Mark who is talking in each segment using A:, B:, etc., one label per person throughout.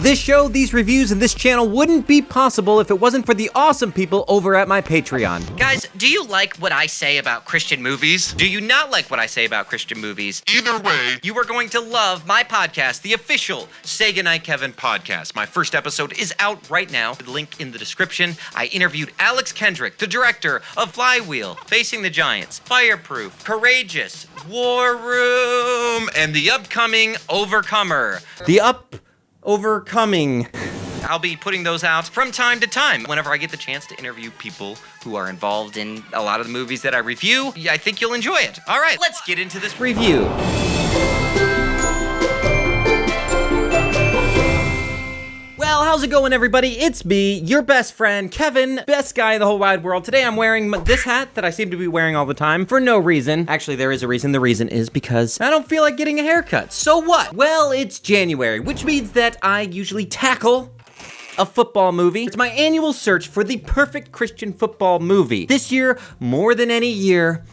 A: This show, these reviews, and this channel wouldn't be possible if it wasn't for the awesome people over at my Patreon.
B: Guys, do you like what I say about Christian movies? Do you not like what I say about Christian movies?
C: Either way,
B: You are going to love my podcast, the official Say Goodnight Kevin podcast. My first episode is out right now. The link in the description. I interviewed Alex Kendrick, the director of Flywheel, Facing the Giants, Fireproof, Courageous, War Room, and the upcoming Overcomer.
A: Overcoming.
B: I'll be putting those out from time to time whenever I get the chance to interview people who are involved in a lot of the movies that I review. I think you'll enjoy it. All right, let's get into this
A: Review. Well, how's it going, everybody? It's me, your best friend, Kevin, best guy in the whole wide world. Today I'm wearing this hat that I seem to be wearing all the time for no reason. Actually, there is a reason. The reason is because I don't feel like getting a haircut. So what? Well, it's January, which means that I usually tackle a football movie. It's my annual search for the perfect Christian football movie. This year, more than any year,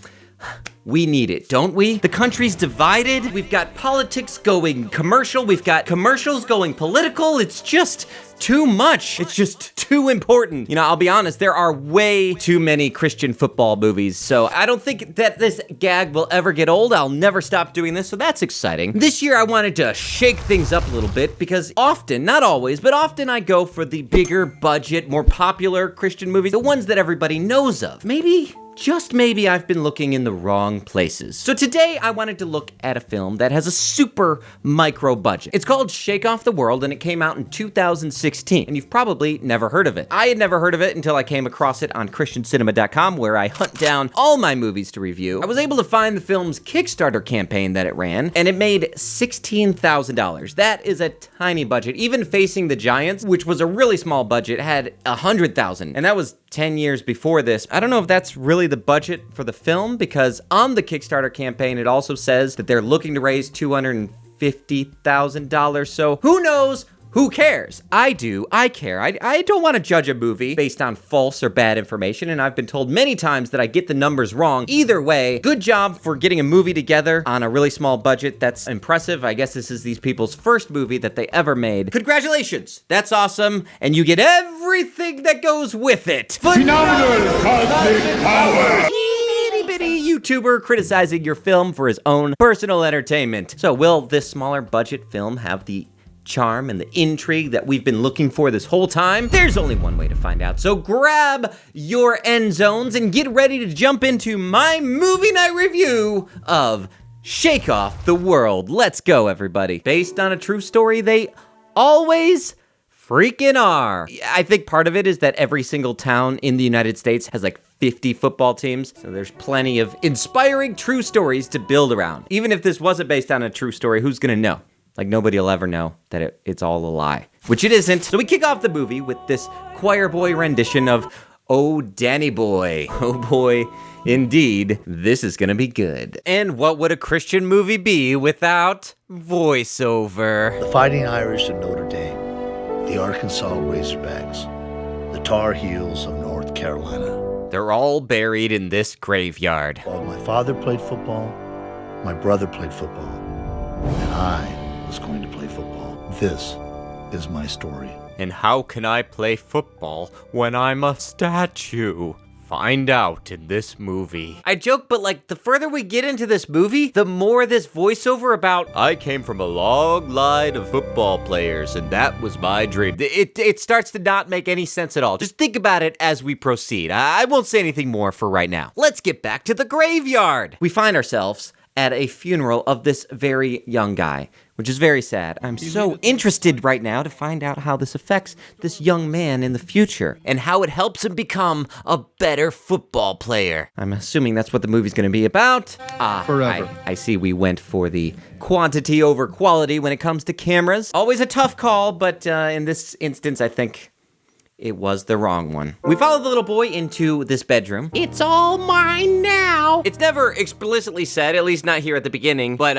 A: we need it, don't we? The country's divided. We've got politics going commercial. We've got commercials going political. It's just too much. It's just too important. You know, I'll be honest, there are way too many Christian football movies, so I don't think that this gag will ever get old. I'll never stop doing this, so that's exciting. This year I wanted to shake things up a little bit because often, not always, but often I go for the bigger budget, more popular Christian movies, the ones that everybody knows of. Maybe, just maybe, I've been looking in the wrong places. So today I wanted to look at a film that has a super micro budget. It's called Shake Off the World, and it came out in 2016, and you've probably never heard of it. I had never heard of it until I came across it on christiancinema.com, where I hunt down all my movies to review. I was able to find the film's Kickstarter campaign that it ran, and it made $16,000. That is a tiny budget. Even Facing the Giants, which was a really small budget, had $100,000, and that was 10 years before this. I don't know if that's really the budget for the film, because on the Kickstarter campaign, it also says that they're looking to raise $250,000. So who knows? Who cares? I do. I care. I don't want to judge a movie based on false or bad information, and I've been told many times that I get the numbers wrong. Either way, good job for getting a movie together on a really small budget. That's impressive. I guess this is these people's first movie that they ever made. Congratulations. That's awesome, and you get everything that goes with it.
C: phenomenal cosmic power.
A: Itty-bitty YouTuber criticizing your film for his own personal entertainment. So will this smaller budget film have the charm and the intrigue that we've been looking for this whole time? There's only one way to find out. So grab your end zones and get ready to jump into my movie night review of Shake Off the World. Let's go, everybody. Based on a true story, they always freaking are. I think part of it is that every single town in the United States has like 50 football teams, so there's plenty of inspiring true stories to build around. Even if this wasn't based on a true story, who's gonna know? Like, nobody will ever know that it's all a lie, which it isn't. So we kick off the movie with this choir boy rendition of Oh Danny Boy. Oh boy, indeed, this is gonna be good. And what would a Christian movie be without voiceover?
D: The Fighting Irish of Notre Dame, the Arkansas Razorbacks, the Tar Heels of North Carolina.
A: They're all buried in this graveyard.
D: While my father played football, my brother played football, and I was going to play football. This is my story.
A: And how can I play football when I'm a statue? Find out in this movie. I joke, but like, the further we get into this movie, the more this voiceover about, I came from a long line of football players, and that was my dream. It starts to not make any sense at all. Just think about it as we proceed. I won't say anything more for right now. Let's get back to the graveyard. We find ourselves at a funeral of this very young guy, which is very sad. I'm so interested right now to find out how this affects this young man in the future and how it helps him become a better football player. I'm assuming that's what the movie's gonna be about.
E: Forever.
A: I see we went for the quantity over quality when it comes to cameras. Always a tough call, but in this instance, I think it was the wrong one. We follow the little boy into this bedroom. It's all mine now. It's never explicitly said, at least not here at the beginning, but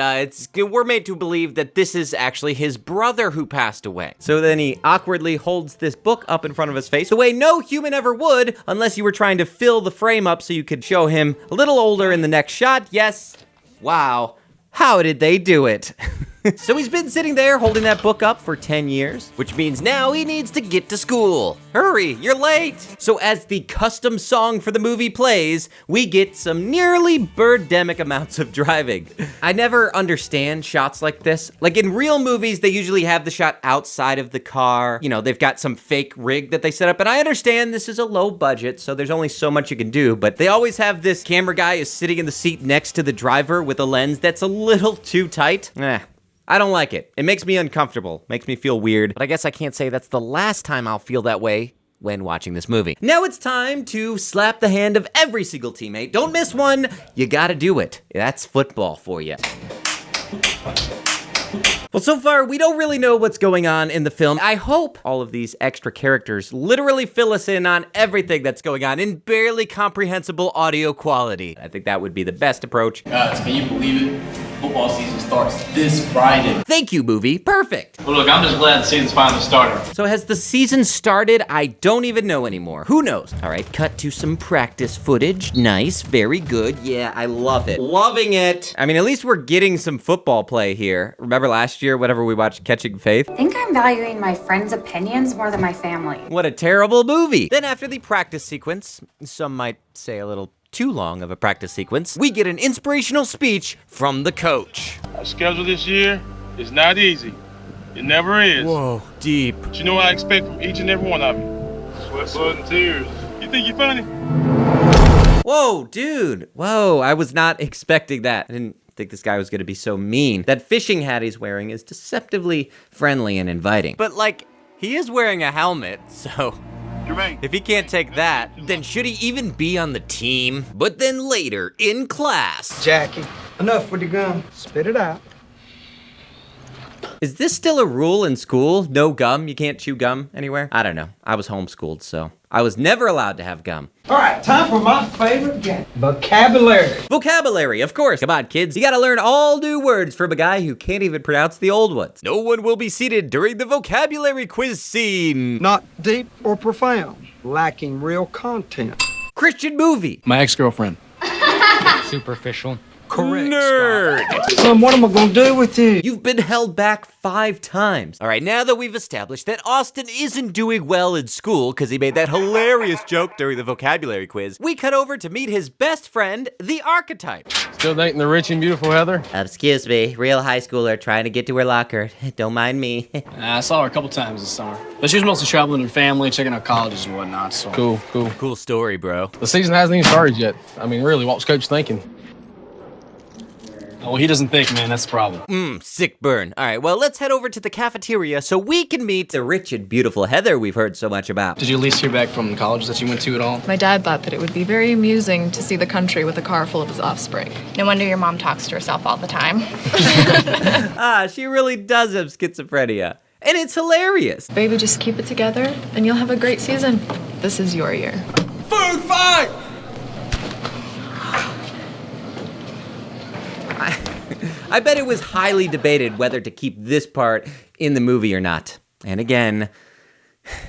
A: we're made to believe that this is actually his brother who passed away. So then he awkwardly holds this book up in front of his face, the way no human ever would, unless you were trying to fill the frame up so you could show him a little older in the next shot. Yes. Wow. How did they do it? So he's been sitting there holding that book up for 10 years, which means now he needs to get to school. Hurry, you're late. So as the custom song for the movie plays, we get some nearly birdemic amounts of driving. I never understand shots like this. Like in real movies, they usually have the shot outside of the car. You know, they've got some fake rig that they set up, and I understand this is a low budget, so there's only so much you can do, but they always have this camera guy is sitting in the seat next to the driver with a lens that's a little too tight. I don't like it. It makes me uncomfortable, makes me feel weird, but I guess I can't say that's the last time I'll feel that way when watching this movie. Now it's time to slap the hand of every single teammate. Don't miss one, you gotta do it. That's football for you. Well, so far, we don't really know what's going on in the film. I hope all of these extra characters literally fill us in on everything that's going on in barely comprehensible audio quality. I think that would be the best approach.
E: Guys, can you believe it? Football season starts this Friday.
A: Thank you, movie. Perfect.
E: Well, look, I'm just glad the season's finally started.
A: So has the season started? I don't even know anymore. Who knows? All right, cut to some practice footage. Nice, very good. Yeah, I love it. Loving it. I mean, at least we're getting some football play here. Remember last year, whenever we watched Catching Faith?
F: I think I'm valuing my friends' opinions more than my family.
A: What a terrible movie. Then after the practice sequence, some might say a little too long of a practice sequence, we get an inspirational speech from the coach.
C: Our schedule this year is not easy. It never is.
A: Whoa, deep.
C: But you know what I expect from each and every one of you? Sweat, blood, and tears. You think you're funny?
A: Whoa, dude. Whoa, I was not expecting that. I didn't think this guy was gonna be so mean. That fishing hat he's wearing is deceptively friendly and inviting. But like, he is wearing a helmet, so if he can't take that, then should he even be on the team? But then later, in class.
G: Jackie, enough with the gum. Spit it out.
A: Is this still a rule in school? No gum? You can't chew gum anywhere? I don't know. I was homeschooled, so I was never allowed to have gum.
G: All right, time for my favorite game. Vocabulary.
A: Vocabulary, of course. Come on, kids. You gotta learn all new words from a guy who can't even pronounce the old ones. No one will be seated during the vocabulary quiz scene.
G: Not deep or profound. Lacking real content.
A: Christian movie.
E: My ex-girlfriend.
H: Superficial.
G: Correct,
A: Nerd.
G: Scott. Son, what am I gonna do with you?
A: You've been held back 5 times. All right, now that we've established that Austin isn't doing well in school because he made that hilarious joke during the vocabulary quiz, we cut over to meet his best friend, the archetype.
H: Still dating the rich and beautiful Heather?
A: Excuse me, real high schooler trying to get to her locker. Don't mind me.
E: I saw her a couple times this summer. But she was mostly traveling with her family, checking out colleges and whatnot, so.
H: Cool.
A: Cool story, bro.
H: The season hasn't even started yet. I mean, really, what was Coach thinking?
E: Oh, well, he doesn't think, man, that's the problem.
A: Sick burn. All right, well, let's head over to the cafeteria so we can meet the rich and beautiful Heather we've heard so much about.
E: Did you at least hear back from the college that you went to at all?
I: My dad thought that it would be very amusing to see the country with a car full of his offspring.
J: No wonder your mom talks to herself all the time.
A: She really does have schizophrenia. And it's hilarious.
I: Baby, just keep it together and you'll have a great season. This is your year.
G: Food fight!
A: I bet it was highly debated whether to keep this part in the movie or not. And again,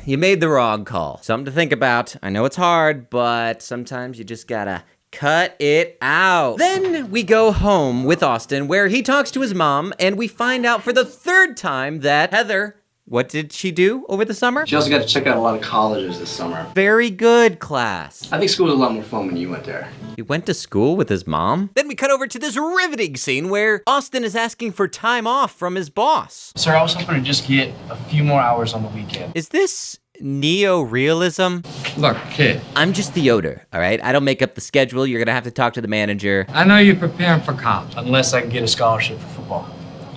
A: you made the wrong call. Something to think about. I know it's hard, but sometimes you just gotta cut it out. Then we go home with Austin, where he talks to his mom, and we find out for the 3rd time that Heather, what did she do over the summer?
E: She also got to check out a lot of colleges this summer.
A: Very good, class.
E: I think school was a lot more fun when you went there.
A: He went to school with his mom? Then we cut over to this riveting scene where Austin is asking for time off from his boss.
E: Sir, I was hoping to just get a few more hours on the weekend.
A: Is this neo-realism?
H: Look, kid,
A: I'm just the Yoder, all right? I don't make up the schedule. You're gonna have to talk to the manager.
H: I know you're preparing for college.
E: Unless I can get a scholarship for football.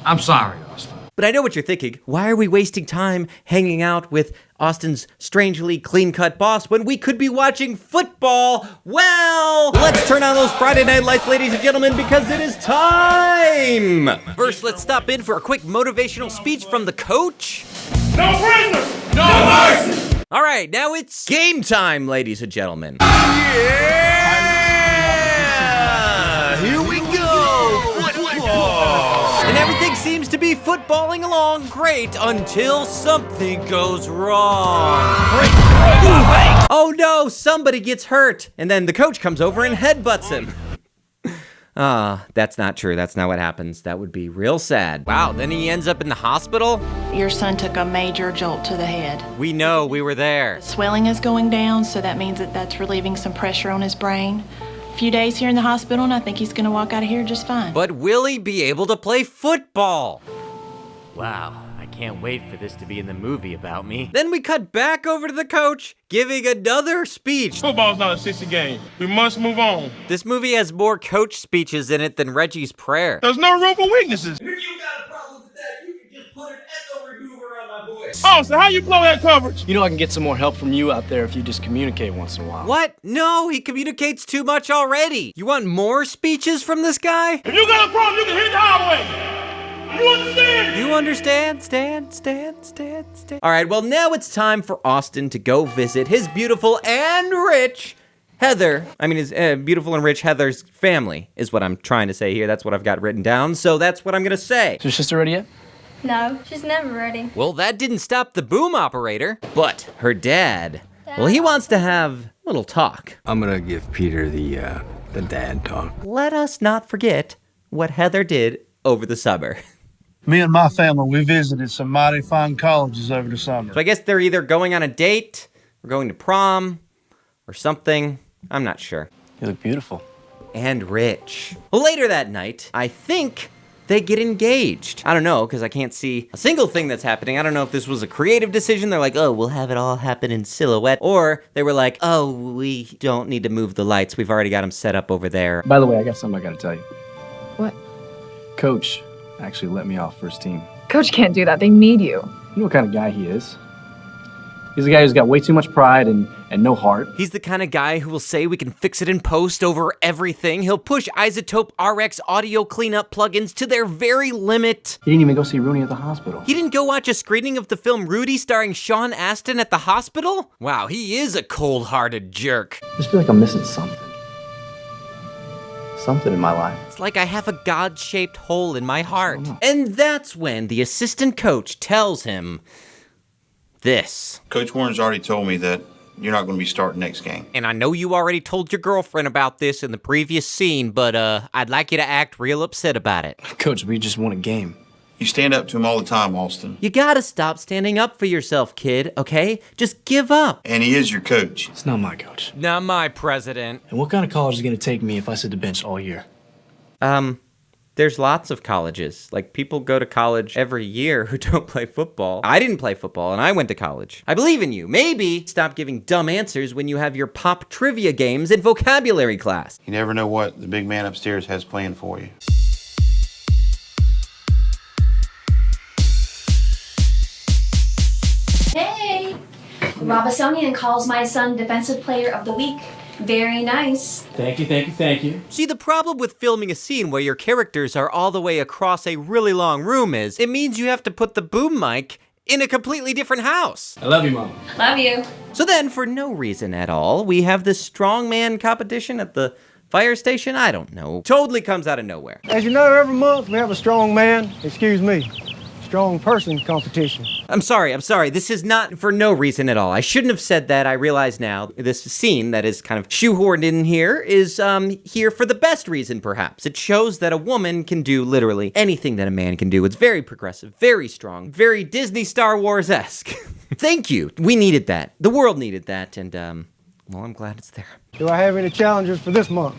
H: I'm sorry, Austin.
A: But I know what you're thinking. Why are we wasting time hanging out with Austin's strangely clean-cut boss when we could be watching football? Well, let's turn on those Friday night lights, ladies and gentlemen, because it is time! First, let's stop in for a quick motivational speech from the coach.
C: No prisoners! No mercy!
A: All right, now it's game time, ladies and gentlemen. Here we go! Football! And everything seems to be footballing along great until something goes wrong. Oh no, somebody gets hurt. And then the coach comes over and headbutts him. That's not true. That's not what happens. That would be real sad. Wow, then he ends up in the hospital?
K: Your son took a major jolt to the head.
A: We know, we were there.
K: Swelling is going down, so that means that that's relieving some pressure on his brain. A few days here in the hospital, and I think he's gonna walk out of here just fine.
A: But will he be able to play football? Wow, I can't wait for this to be in the movie about me. Then we cut back over to the coach giving another speech.
C: Football's not a sissy game. We must move on.
A: This movie has more coach speeches in it than Reggie's prayer.
C: There's no room for weaknesses.
L: If you got a problem with that, you can just put an echo remover on my voice.
C: Oh, so how you blow that coverage?
E: You know I can get some more help from you out there if you just communicate once in a while.
A: What? No, he communicates too much already. You want more speeches from this guy?
C: If you got a problem, you can hit the highway. You understand?
A: You understand? Stand. All right, well, now it's time for Austin to go visit his beautiful and rich Heather. I mean, his beautiful and rich Heather's family is what I'm trying to say here. That's what I've got written down, so that's what I'm gonna say.
E: Is your sister ready yet?
J: No, she's never ready.
A: Well, that didn't stop the boom operator, but her dad, well, he wants to have a little talk.
M: I'm gonna give Peter the dad talk.
A: Let us not forget what Heather did over the summer.
G: Me and my family, we visited some mighty fine colleges over the summer.
A: So I guess they're either going on a date, or going to prom, or something. I'm not sure.
E: You look beautiful.
A: And rich. Well, later that night, I think they get engaged. I don't know, because I can't see a single thing that's happening. I don't know if this was a creative decision. They're like, oh, we'll have it all happen in silhouette. Or they were like, oh, we don't need to move the lights. We've already got them set up over there.
E: By the way, I got something I gotta tell you.
I: What?
E: Coach actually let me off first team.
I: Coach can't do that. They need you.
E: You know what kind of guy he is? He's a guy who's got way too much pride and no heart.
A: He's the kind of guy who will say we can fix it in post over everything. He'll push Isotope RX audio cleanup plugins to their very limit.
E: He didn't even go see Rooney at the hospital.
A: He didn't go watch a screening of the film Rudy starring Sean Astin at the hospital? Wow, he is a cold-hearted jerk.
E: I just feel like I'm missing something. Something in my life.
A: It's like I have a God-shaped hole in my heart. And that's when the assistant coach tells him this.
N: Coach Warren's already told me that you're not going to be starting next game.
A: And I know you already told your girlfriend about this in the previous scene, but I'd like you to act real upset about it.
E: Coach, we just won a game.
N: You stand up to him all the time, Austin.
A: You gotta stop standing up for yourself, kid, okay? Just give up.
N: And he is your coach.
E: It's not my coach.
A: Not my president.
E: And what kind of college is going to take me if I sit the bench all year?
A: There's lots of colleges. Like, people go to college every year who don't play football. I didn't play football, and I went to college. I believe in you. Maybe stop giving dumb answers when you have your pop trivia games in vocabulary class.
N: You never know what the big man upstairs has planned for you.
O: Hey! Robasonian calls my son Defensive Player of the Week. Very nice.
E: Thank you.
A: See, the problem with filming a scene where your characters are all the way across a really long room is, it means you have to put the boom mic in a completely different house.
E: I love you, Mom.
O: Love you.
A: So then, for no reason at all, we have this strongman competition at the fire station? I don't know. Totally comes out of nowhere.
G: As you know, every month we have a strong person competition.
A: I'm sorry. This is not for no reason at all. I shouldn't have said that. I realize now this scene that is kind of shoehorned in here is here for the best reason, perhaps. It shows that a woman can do literally anything that a man can do. It's very progressive, very strong, very Disney Star Wars-esque. Thank you. We needed that. The world needed that, and well, I'm glad it's there.
G: Do I have any challengers for this month?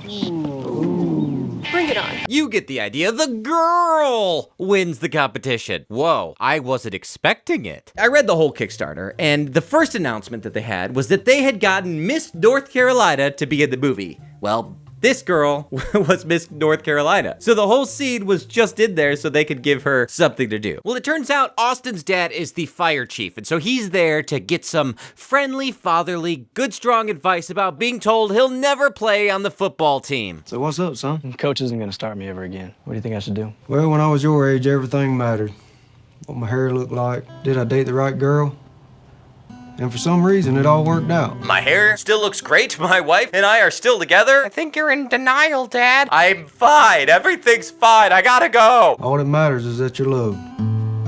I: Bring it on.
A: You get the idea. The girl wins the competition. Whoa, I wasn't expecting it. I read the whole Kickstarter, and the first announcement that they had was that they had gotten Miss North Carolina to be in the movie. Well, this girl was Miss North Carolina. So the whole scene was just in there so they could give her something to do. Well, it turns out Austin's dad is the fire chief, and so he's there to get some friendly, fatherly, good, strong advice about being told he'll never play on the football team.
G: So what's up, son?
E: Coach isn't going to start me ever again. What do you think I should do?
G: Well, when I was your age, everything mattered. What my hair looked like, did I date the right girl? And for some reason, it all worked out.
A: My hair still looks great. My wife and I are still together. I think you're in denial, Dad. I'm fine. Everything's fine. I gotta go.
G: All that matters is that you're loved.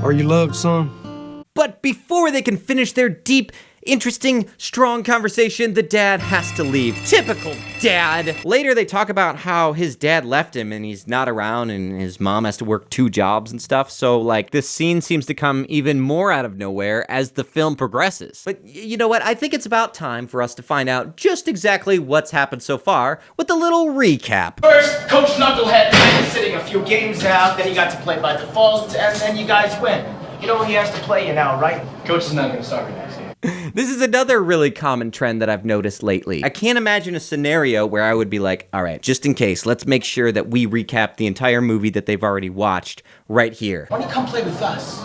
G: Are you loved, son?
A: But before they can finish their deep, interesting, strong conversation. The dad has to leave. Typical dad. Later, they talk about how his dad left him and he's not around and his mom has to work 2 jobs and stuff. So, like, this scene seems to come even more out of nowhere as the film progresses. But you know what? I think it's about time for us to find out just exactly what's happened so far with a little recap.
P: First, Coach Knucklehead is sitting a few games out, then he got to play by default, and then you guys win. You know he has to play you now, right?
E: Coach is not going to start me next game.
A: This is another really common trend that I've noticed lately. I can't imagine a scenario where I would be like, all right, just in case, let's make sure that we recap the entire movie that they've already watched right here.
P: Why don't you come play with us?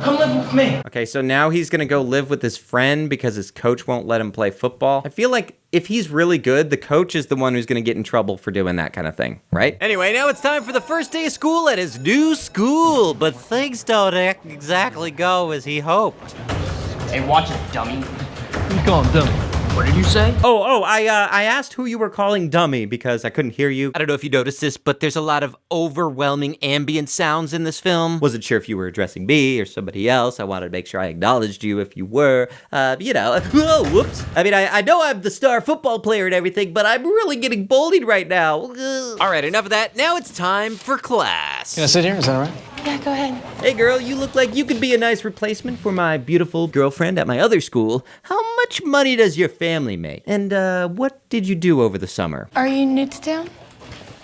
P: Come live with me.
A: Okay, so now he's gonna go live with his friend because his coach won't let him play football. I feel like if he's really good, the coach is the one who's gonna get in trouble for doing that kind of thing, right? Anyway, now it's time for the first day of school at his new school, but things don't exactly go as he hoped.
P: Hey, watch it, dummy.
H: You call him dummy.
P: What did you say?
A: I asked who you were calling dummy because I couldn't hear you. I don't know if you noticed this, but there's a lot of overwhelming ambient sounds in this film. Wasn't sure if you were addressing me or somebody else. I wanted to make sure I acknowledged you if you were. Oh, whoops. I mean, I know I'm the star football player and everything, but I'm really getting bullied right now. All right, enough of that. Now it's time for class.
E: Can I sit here? Is that all right?
K: Yeah, go ahead.
A: Hey girl, you look like you could be a nice replacement for my beautiful girlfriend at my other school. How much money does your family make? And what did you do over the summer?
K: Are you new to town?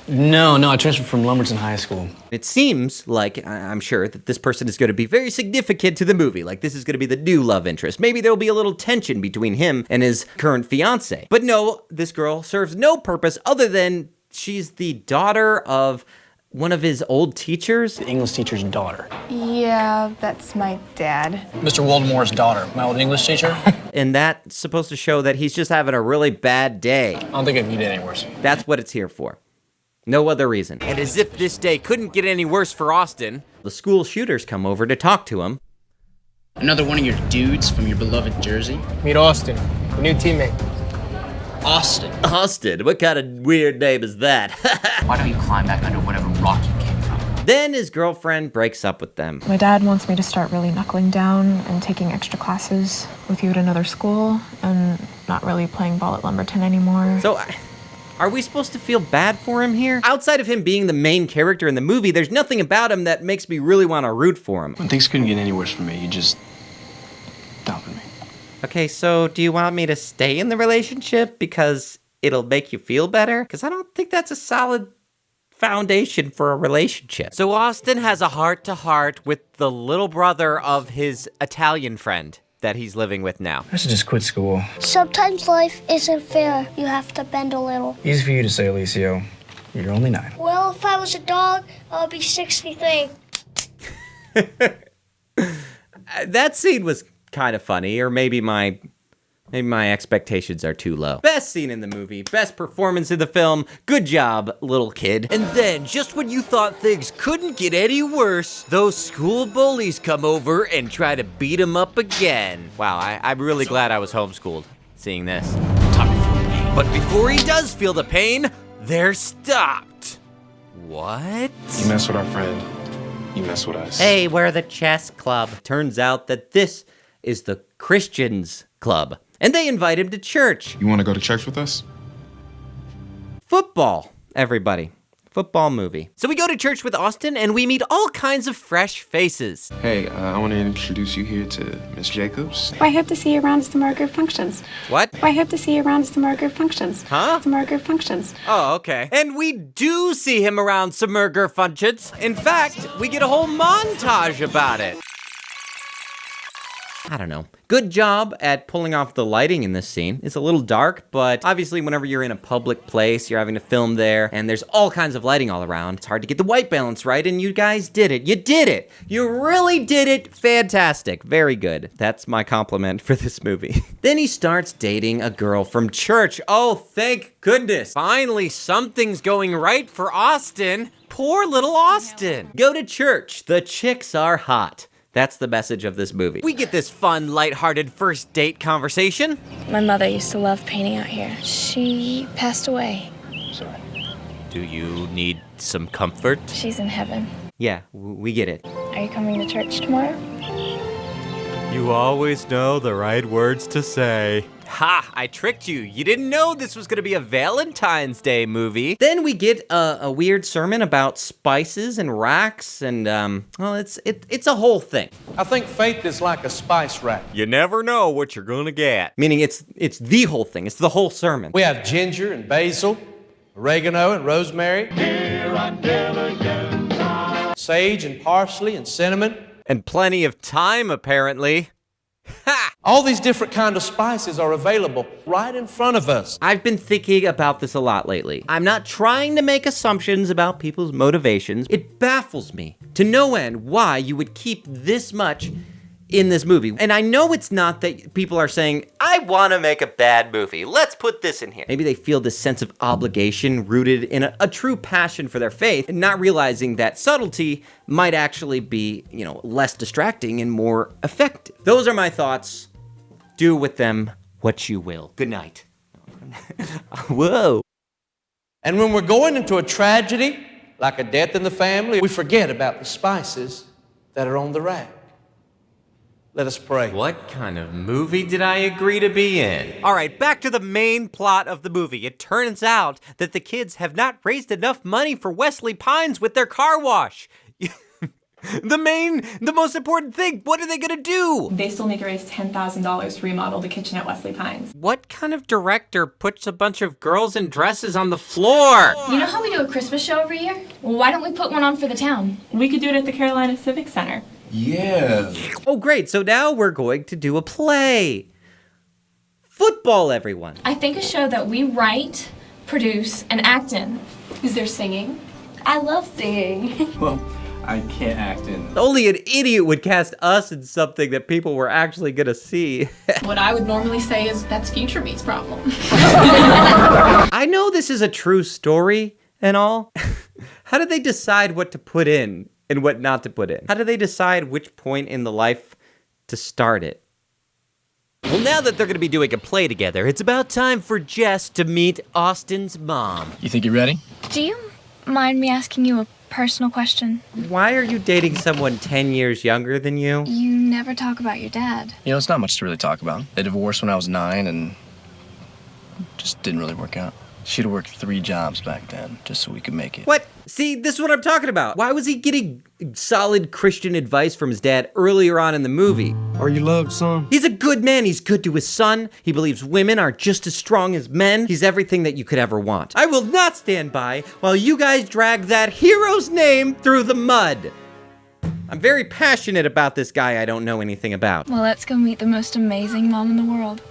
E: No, I transferred from Lumberton High School.
A: It seems like, I'm sure, that this person is going to be very significant to the movie. Like, this is going to be the new love interest. Maybe there'll be a little tension between him and his current fiance. But no, this girl serves no purpose other than she's the daughter of one of his old teachers?
E: The English teacher's daughter.
I: Yeah, that's my dad.
E: Mr. Waldemore's daughter, my old English teacher.
A: And that's supposed to show that he's just having a really bad day.
E: I don't think it can get any worse.
A: That's what it's here for. No other reason. And as if this day couldn't get any worse for Austin, the school shooters come over to talk to him.
P: Another one of your dudes from your beloved Jersey?
E: Meet Austin, a new teammate.
P: Austin.
A: Austin? What kind of weird name is that?
P: Why don't you climb back under whatever rock you came from?
A: Then his girlfriend breaks up with them.
I: My dad wants me to start really knuckling down and taking extra classes with you at another school and not really playing ball at Lumberton anymore.
A: So, are we supposed to feel bad for him here? Outside of him being the main character in the movie, there's nothing about him that makes me really want to root for him.
E: When things couldn't get any worse for me, you just dumped me.
A: Okay, so do you want me to stay in the relationship because it'll make you feel better? Because I don't think that's a solid foundation for a relationship. So Austin has a heart-to-heart with the little brother of his Italian friend that he's living with now.
E: I should just quit school.
J: Sometimes life isn't fair. You have to bend a little.
E: Easy for you to say, Alicio. You're only 9.
J: Well, if I was a dog, I would be 63.
A: That scene was kind of funny, or maybe my expectations are too low. Best scene in the movie, best performance in the film. Good job, little kid. And then, just when you thought things couldn't get any worse, those school bullies come over and try to beat him up again. Wow, I'm really glad I was homeschooled seeing this. But before he does feel the pain, they're stopped. What?
Q: You mess with our friend, you mess with us.
A: Hey, we're the chess club. Turns out that this is the Christians Club, and they invite him to church.
Q: You want to go to church with us?
A: Football, everybody. Football movie. So we go to church with Austin, and we meet all kinds of fresh faces.
Q: Hey, I want to introduce you here to Miss Jacobs.
R: I hope to see you around some more group functions.
A: What?
R: I hope to see you around some more group functions.
A: Huh?
R: Some more group functions.
A: Oh, okay. And we do see him around some burger functions. In fact, we get a whole montage about it. I don't know. Good job at pulling off the lighting in this scene. It's a little dark, but obviously whenever you're in a public place, you're having to film there, and there's all kinds of lighting all around. It's hard to get the white balance right, and you guys did it. You did it. You really did it. Fantastic. Very good. That's my compliment for this movie. Then he starts dating a girl from church. Oh, thank goodness. Finally, something's going right for Austin. Poor little Austin. Go to church. The chicks are hot. That's the message of this movie. We get this fun, lighthearted first date conversation.
J: My mother used to love painting out here. She passed away.
E: Sorry.
A: Do you need some comfort?
J: She's in heaven.
A: Yeah, we get it.
J: Are you coming to church tomorrow?
A: You always know the right words to say. Ha! I tricked you. You didn't know this was gonna be a Valentine's Day movie. Then we get a weird sermon about spices and racks, and well, it's a whole thing.
S: I think faith is like a spice rack.
A: You never know what you're gonna get. Meaning it's the whole thing. It's the whole sermon.
S: We have ginger and basil, oregano and rosemary, sage and parsley and cinnamon.
A: And plenty of thyme, apparently. Ha!
S: All these different kind of spices are available right in front of us.
A: I've been thinking about this a lot lately. I'm not trying to make assumptions about people's motivations. It baffles me to no end why you would keep this much in this movie. And I know it's not that people are saying, I want to make a bad movie. Let's put this in here. Maybe they feel this sense of obligation rooted in a true passion for their faith, and not realizing that subtlety might actually be, less distracting and more effective. Those are my thoughts. Do with them what you will. Good night. Whoa.
S: And when we're going into a tragedy, like a death in the family, we forget about the spices that are on the rack. Let us pray.
A: What kind of movie did I agree to be in? All right, back to the main plot of the movie. It turns out that the kids have not raised enough money for Wesley Pines with their car wash. The most important thing, what are they gonna do?
I: They still need to raise $10,000 to remodel the kitchen at Wesley Pines.
A: What kind of director puts a bunch of girls in dresses on the floor?
O: You know how we do a Christmas show every year? Well, why don't we put one on for the town?
I: We could do it at the Carolina Civic Center.
N: Yeah.
A: Oh, great. So now we're going to do a play. Football, everyone.
O: I think a show that we write, produce, and act in. Is there singing? I love singing.
Q: Well, I can't act in.
A: Only an idiot would cast us in something that people were actually gonna see.
I: What I would normally say is that's Future Beat's problem.
A: I know this is a true story and all. How did they decide what to put in and what not to put in? How do they decide which point in the life to start it? Well, now that they're gonna be doing a play together, it's about time for Jess to meet Austin's mom.
E: You think you're ready?
J: Do you mind me asking you a personal question?
A: Why are you dating someone 10 years younger than you?
J: You never talk about your dad.
E: It's not much to really talk about. They divorced when I was 9 and just didn't really work out. She'd have worked 3 jobs back then just so we could make it.
A: What? See, this is what I'm talking about. Why was he getting solid Christian advice from his dad earlier on in the movie?
G: Are you loved, son?
A: He's a good man. He's good to his son. He believes women are just as strong as men. He's everything that you could ever want. I will not stand by while you guys drag that hero's name through the mud. I'm very passionate about this guy I don't know anything about.
J: Well, let's go meet the most amazing mom in the world.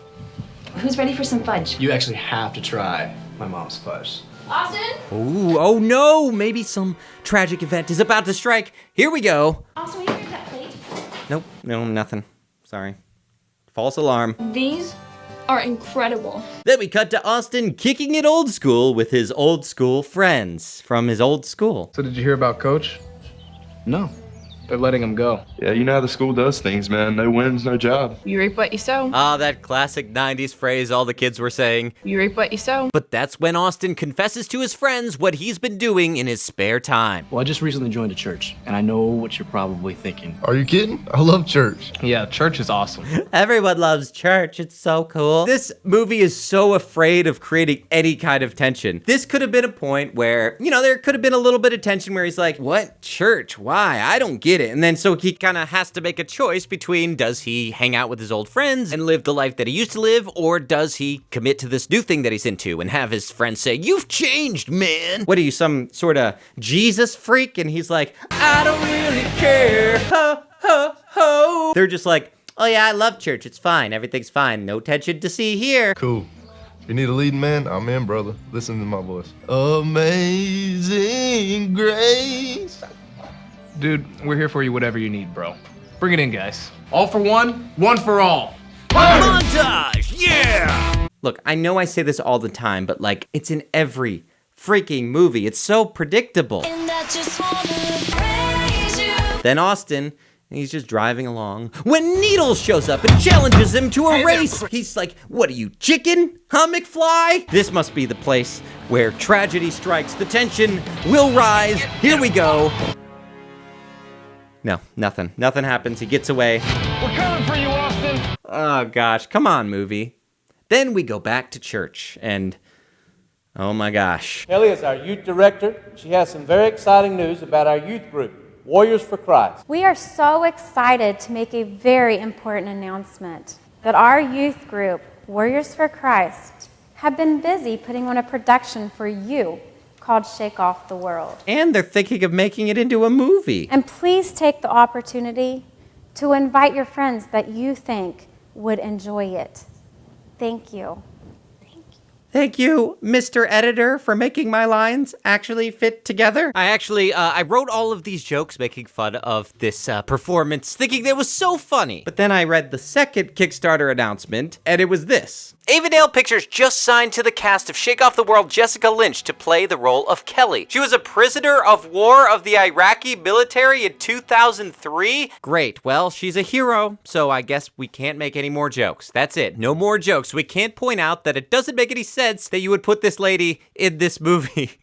O: Who's ready for some fudge?
Q: You actually have to try my mom's fudge.
O: Austin?
A: Ooh, oh no, maybe some tragic event is about to strike. Here we go.
O: Austin, will you grab that plate?
A: Nope, no, nothing. Sorry. False alarm.
J: These are incredible.
A: Then we cut to Austin kicking it old school with his old school friends from his old school.
Q: So did you hear about Coach? No. They're letting him go.
C: Yeah, you know how the school does things, man. No wins, no job.
I: You reap what you sow.
A: Ah, that classic 90s phrase all the kids were saying.
I: You reap what you sow.
A: But that's when Austin confesses to his friends what he's been doing in his spare time.
E: Well, I just recently joined a church, and I know what you're probably thinking.
C: Are you kidding? I love church.
Q: Yeah, church is awesome.
A: Everyone loves church. It's so cool. This movie is so afraid of creating any kind of tension. This could have been a point where, there could have been a little bit of tension where he's like, what? Church? Why? I don't get it. And then so he kind of has to make a choice between, does he hang out with his old friends and live the life that he used to live, or does he commit to this new thing that he's into and have his friends say, you've changed, man. What are you, some sort of Jesus freak? And he's like, I don't really care. Ho, ho, ho. They're just like, oh yeah, I love church. It's fine. Everything's fine. No tension to see here.
C: Cool. If you need a leading man, I'm in, brother. Listen to my voice. Amazing grace.
Q: Dude, we're here for you whatever you need, bro. Bring it in, guys. All for one, one for all.
A: Montage, yeah! Look, I know I say this all the time, but it's in every freaking movie. It's so predictable.
J: And I just wanna praise you.
A: Then Austin, he's just driving along when Needles shows up and challenges him to a race. He's like, what are you, chicken? Huh, McFly? This must be the place where tragedy strikes. The tension will rise. Here we go. No, nothing. Nothing happens. He gets away.
Q: We're coming for you, Austin.
A: Oh gosh, come on, movie. Then we go back to church, and oh my gosh.
S: Kelly is our youth director. She has some very exciting news about our youth group, Warriors for Christ.
T: We are so excited to make a very important announcement that our youth group, Warriors for Christ, have been busy putting on a production for you called Shake Off the World.
A: And they're thinking of making it into a movie.
T: And please take the opportunity to invite your friends that you think would enjoy it. Thank you.
A: Thank you, Mr. Editor, for making my lines actually fit together. I wrote all of these jokes making fun of this performance, thinking it was so funny. But then I read the second Kickstarter announcement, and it was this. Avondale Pictures just signed to the cast of Shake Off the World Jessica Lynch to play the role of Kelly. She was a prisoner of war of the Iraqi military in 2003. Great, well, she's a hero, so I guess we can't make any more jokes. That's it, no more jokes. We can't point out that it doesn't make any sense that you would put this lady in this movie.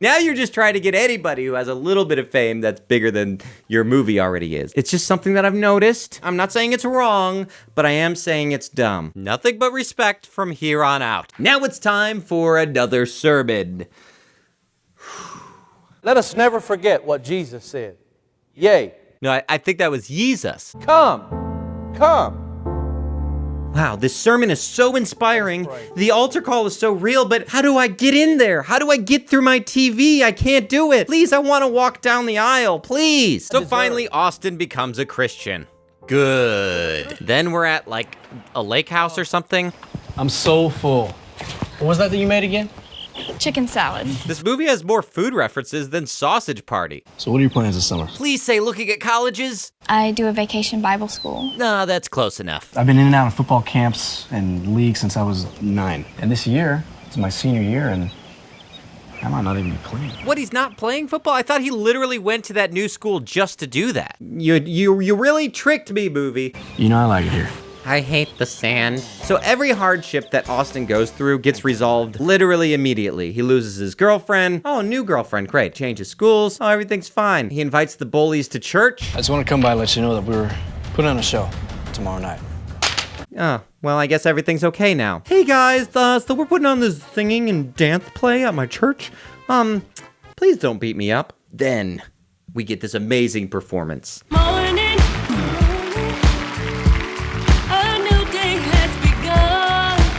A: Now you're just trying to get anybody who has a little bit of fame that's bigger than your movie already is. It's just something that I've noticed. I'm not saying it's wrong, but I am saying it's dumb. Nothing but respect from here on out. Now it's time for another sermon.
S: Let us never forget what Jesus said. Yea.
A: No, I think that was Jesus.
S: Come. Come.
A: Wow, this sermon is so inspiring. The altar call is so real, but how do I get in there? How do I get through my TV? I can't do it. Please, I want to walk down the aisle, please. So finally, Austin becomes a Christian. Good. Then we're at, like, a lake house or something.
E: I'm so full. What was that you made again?
O: Chicken salad.
A: This movie has more food references than Sausage Party.
E: So what are your plans this summer?
A: Please say looking at colleges.
O: I do a vacation Bible school.
A: No, that's close enough.
E: I've been in and out of football camps and leagues since I was 9. And this year, it's my senior year, and I might not even be playing.
A: What, he's not playing football? I thought he literally went to that new school just to do that. You really tricked me, movie.
E: You know I like it here.
A: I hate the sand. So every hardship that Austin goes through gets resolved literally immediately. He loses his girlfriend. Oh, new girlfriend, great. Changes schools. Oh, everything's fine. He invites the bullies to church.
E: I just want to come by and let you know that we're putting on a show tomorrow night.
A: Oh, well, I guess everything's okay now. Hey guys, so we're putting on this singing and dance play at my church. Please don't beat me up. Then we get this amazing performance.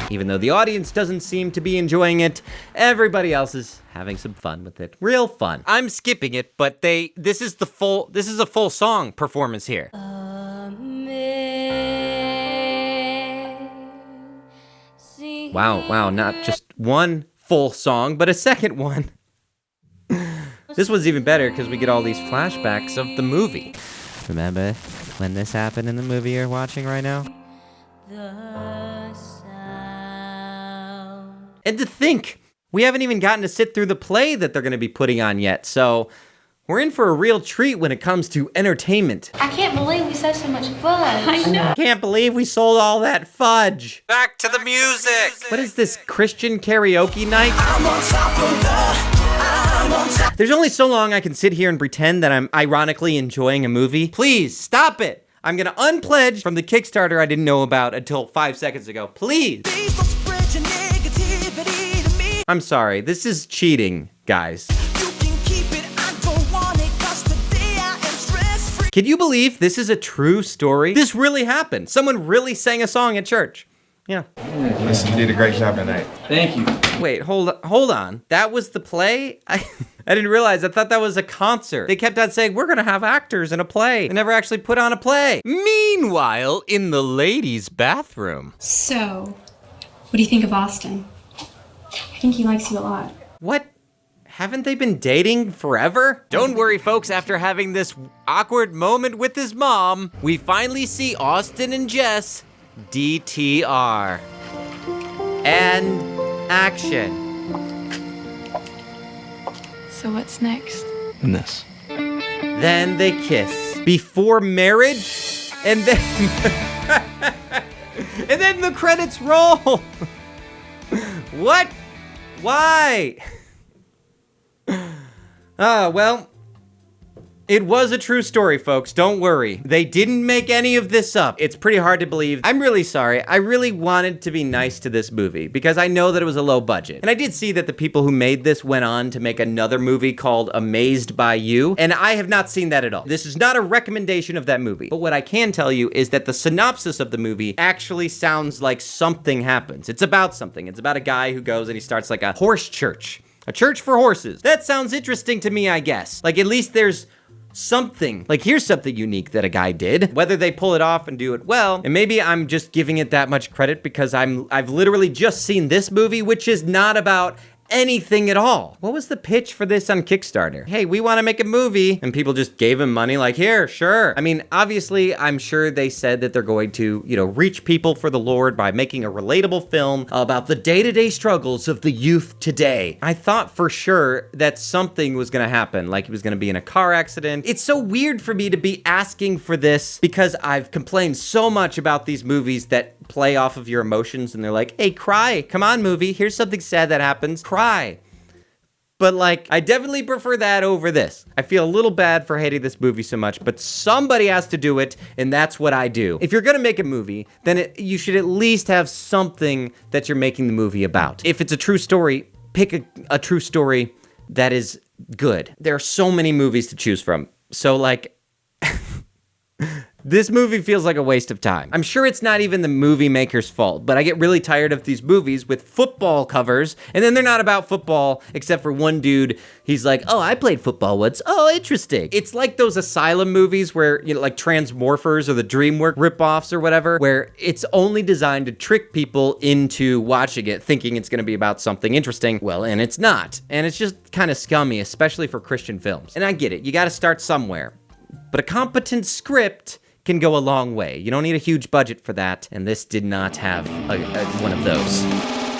A: Even though the audience doesn't seem to be enjoying it, everybody else is having some fun with it. Real fun. I'm skipping it, but this is a full song performance here. Wow, not just one full song, but a second one. This one's even better because we get all these flashbacks of the movie. Remember when this happened in the movie you're watching right now? And to think, we haven't even gotten to sit through the play that they're going to be putting on yet, so we're in for a real treat when it comes to entertainment.
O: I can't believe we saw so much fudge.
A: I know. Can't believe we sold all that fudge. Back to the music. What is this, Christian karaoke night? There's only so long I can sit here and pretend that I'm ironically enjoying a movie. Please, stop it. I'm going to unpledge from the Kickstarter I didn't know about until 5 seconds ago. Please. I'm sorry, this is cheating, guys. Can you believe this is a true story? This really happened. Someone really sang a song at church. Yeah.
U: Listen, you did a great job tonight.
E: Thank you.
A: Wait, hold on. That was the play? I didn't realize. I thought that was a concert. They kept on saying, we're gonna have actors in a play. They never actually put on a play. Meanwhile, in the ladies' bathroom.
J: So, what do you think of Austin? I think he likes you a lot.
A: What? Haven't they been dating forever? Don't worry, folks. After having this awkward moment with his mom, we finally see Austin and Jess DTR. And action.
O: So what's next?
E: And this.
A: Then they kiss. Before marriage? And then... and then the credits roll. What? Why? Well, It was a true story, folks. Don't worry. They didn't make any of this up. It's pretty hard to believe. I'm really sorry. I really wanted to be nice to this movie because I know that it was a low budget. And I did see that the people who made this went on to make another movie called Amazed by You, and I have not seen that at all. This is not a recommendation of that movie. But what I can tell you is that the synopsis of the movie actually sounds like something happens. It's about something. It's about a guy who goes and he starts like a horse church. A church for horses. That sounds interesting to me, I guess. Like, at least there's something. Like, here's something unique that a guy did. Whether they pull it off and do it well, and maybe I'm just giving it that much credit because I've literally just seen this movie, which is not about anything at all. What was the pitch for this on Kickstarter? Hey, we want to make a movie, and people just gave him money like, here, sure. I mean, obviously, I'm sure they said that they're going to, reach people for the Lord by making a relatable film about the day-to-day struggles of the youth today. I thought for sure that something was going to happen, like he was going to be in a car accident. It's so weird for me to be asking for this because I've complained so much about these movies that play off of your emotions, and they're like, hey, cry, come on, movie, here's something sad that happens, cry. But like, I definitely prefer that over this. I feel a little bad for hating this movie so much, but somebody has to do it, and that's what I do. If you're gonna make a movie, then you should at least have something that you're making the movie about. If it's a true story, pick a true story that is good. There are so many movies to choose from. So like, this movie feels like a waste of time. I'm sure it's not even the movie maker's fault, but I get really tired of these movies with football covers, and then they're not about football, except for one dude. He's like, oh, I played football once. Oh, interesting. It's like those Asylum movies where, like Transmorphers or the DreamWorks ripoffs or whatever, where it's only designed to trick people into watching it, thinking it's gonna be about something interesting. Well, and it's not. And it's just kind of scummy, especially for Christian films. And I get it, you gotta start somewhere. But a competent script can go a long way. You don't need a huge budget for that, and this did not have one of those.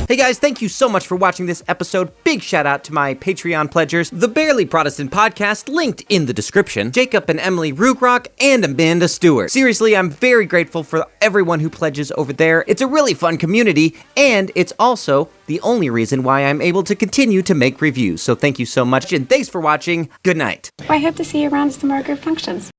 A: Hey guys, thank you so much for watching this episode. Big shout out to my Patreon pledgers, the Barely Protestant Podcast, linked in the description, Jacob and Emily Rugrock, and Amanda Stewart. Seriously, I'm very grateful for everyone who pledges over there. It's a really fun community, and it's also the only reason why I'm able to continue to make reviews. So thank you so much, and thanks for watching. Good night.
R: I hope to see you around some more group functions.